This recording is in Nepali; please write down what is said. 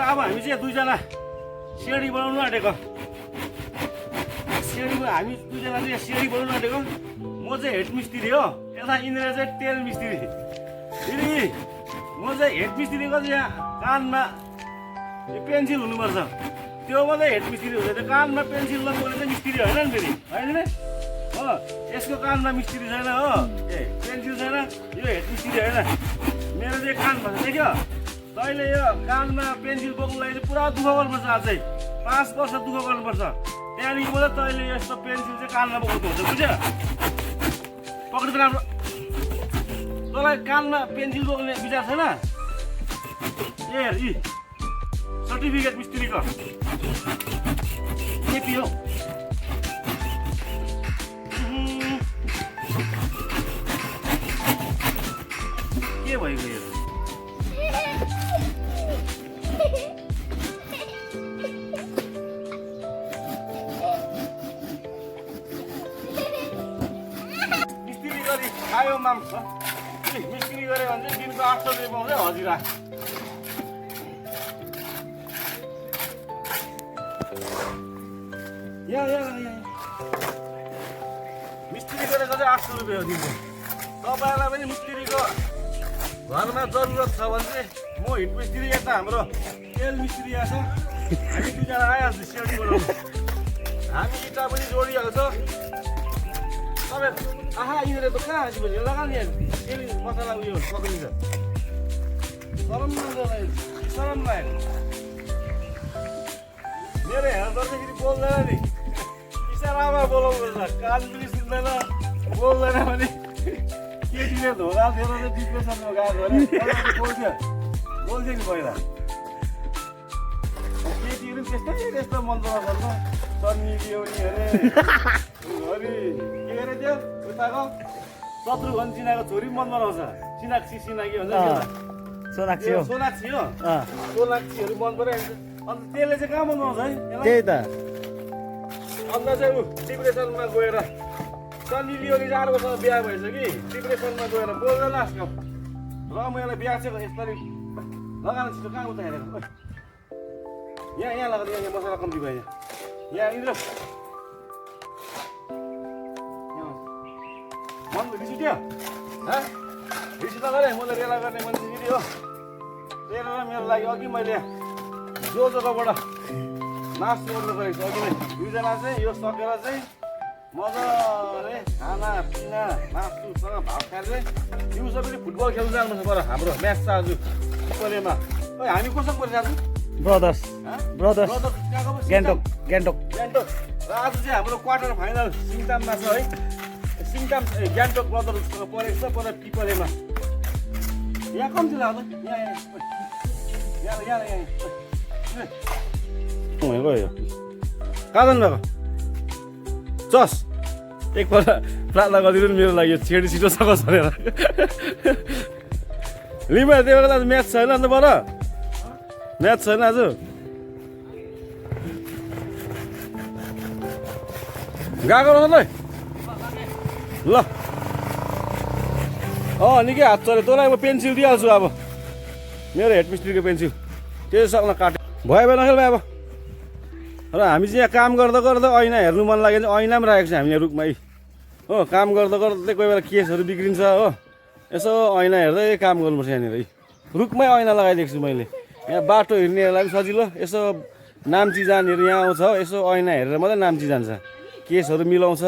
अब हामी चाहिँ दुईजना सिँढी बनाउनु आँटेको हामी दुईजना चाहिँ सिँढी बनाउनु आँटेको म चाहिँ हेड मिस्त्री हो यता यिनीहरू चाहिँ तेल मिस्त्री फेरि म चाहिँ हेड मिस्त्रीको चाहिँ यहाँ कानमा पेन्सिल हुनुपर्छ त्यो मात्रै हेड मिस्त्री हुन्छ त्यो कानमा पेन्सिल लगाउने चाहिँ मिस्त्री होइन नि फेरि होइन नि हो यसको कानमा मिस्त्री छैन हो ए पेन्सिल छैन यो हेड मिस्त्री होइन मेरो चाहिँ कान भन्छ देख्यो तैँले यो कानमा पेन्सिल बोक्नु लागि चाहिँ पुरा दुःख गर्नुपर्छ अझै 5 वर्ष दुःख गर्नुपर्छ त्यहाँदेखि मात्रै तैँले यस्तो पेन्सिल चाहिँ कानमा बोक्नु हुन्छ बुझ्यो पक्रिँदैन राम्रो तँलाई कानमा पेन्सिल बोक्ने विचार छैन ए यी सर्टिफिकेट मिस्त्रीको केपी हो के भएको यो मिस्त्री गरी खायो माम मिस्त्री गऱ्यो भने चाहिँ दिनको 800 रुपियाँ पाउँछ हजिरा मिस्त्री गरेको चाहिँ 800 रुपियाँ हो दिनको तपाईँलाई पनि मिस्त्रीको घरमा जरुरत छ भने चाहिँ म हिट मिस्त्री यता हाम्रो तेल मिस्त्री आएछ हामी दुईजना आइहाल्छ सिँढी बनाउनु हामी इँटा पनि जोडिहाल्छ तपाईँ आहा यिनीहरू त कहाँ आएपछि लगा नि तेल मसला उयो पक्रिन्छ सरम लाग्यो मेरो हेर्दा चाहिँ बोल्दैन नि इसारामा बोलाउनुपर्छ कान पनि सुन्दैन बोल्दैन भने केटीले धोका थियो र डिप्रेसनमा गएको अरे बोल्थ्यो नि पहिला केटीहरू त्यस्तो मन पराउँछ सन्नी ल्याउने अरे के अरे त्यो उताको शत्रुघ्न सिन्हाको छोरी मन पराउँछ सिनाक्षी सिन्हा के भन्छ सोनाक्षी हो सोनाक्षी हो सोनाक्षीहरू मन पराइन्छ अन्त त्यसले चाहिँ कहाँ मन पराउँछ है त्यही त अन्त चाहिँ ऊ डिप्रेसनमा गएर सन्नी लियोनी 4 वर्षमा बिहा भएछ कि डिप्रेसनमा गएर बोल्दैन आजकल र म यसलाई बिहा चाहिँ यसरी लगाएर छिटो कहाँ उता हेरेको यहाँ लगाएर यहाँ मसला कम्ती भयो यहाँ इन्द्र मन रिस उठ्यो रिस त गरेँ मैले रेला गर्ने मान्छे फेरि हो तेरो र मेरो लागि अघि मैले जो जग्गाबाट नाच्नु गर्नु गएको छु अघि नै दुईजना चाहिँ यो सकेर चाहिँ मजाले खाना पिना नाच्नुसँग भात खाएर चाहिँ दिउँसो पनि फुटबल खेल्नु जानुपर्छ पर हाम्रो म्याच छ आज पिपलेमा हामी कोसँग पर्छ आज ब्रदर्स गान्तोक र आज चाहिँ हाम्रो क्वार्टर फाइनल सिङताममा छ है सिङताम गान्तोक ब्रदर्ससँग परेको छ पर पिपलेमा यहाँ कम्ती लाग्छ यहाँ कहाँ जानु भएको चस एकपल्ट प्रार्थना गरिदिनु नि मेरो लागि यो छेडी छिटो सकोस् भनेर लिमा त्यो बेला आज म्याच छैन अन्त पर म्याच छैन आज गएको रहेछ ल निकै हात चल्यो तँलाई म पेन्सिल दिइहाल्छु अब मेरो हेड मिस्त्रीको पेन्सिल त्यो सक्न काट्यो भयो भने नखेल अब र हामी चाहिँ यहाँ काम गर्दा गर्दा ऐना हेर्नु मन लाग्यो भने ऐना पनि राखेको छ हामीले रुखमै हो काम गर्दा गर्दै कोही बेला केसहरू बिग्रिन्छ हो यसो ऐना हेर्दै काम गर्नुपर्छ यहाँनिर है रुखमै ऐना लगाइदिएको छु मैले यहाँ बाटो हिँड्नेहरूलाई पनि सजिलो यसो नाम्ची जानेहरू यहाँ आउँछ यसो ऐना हेरेर मात्रै नाम्ची जान्छ केसहरू मिलाउँछ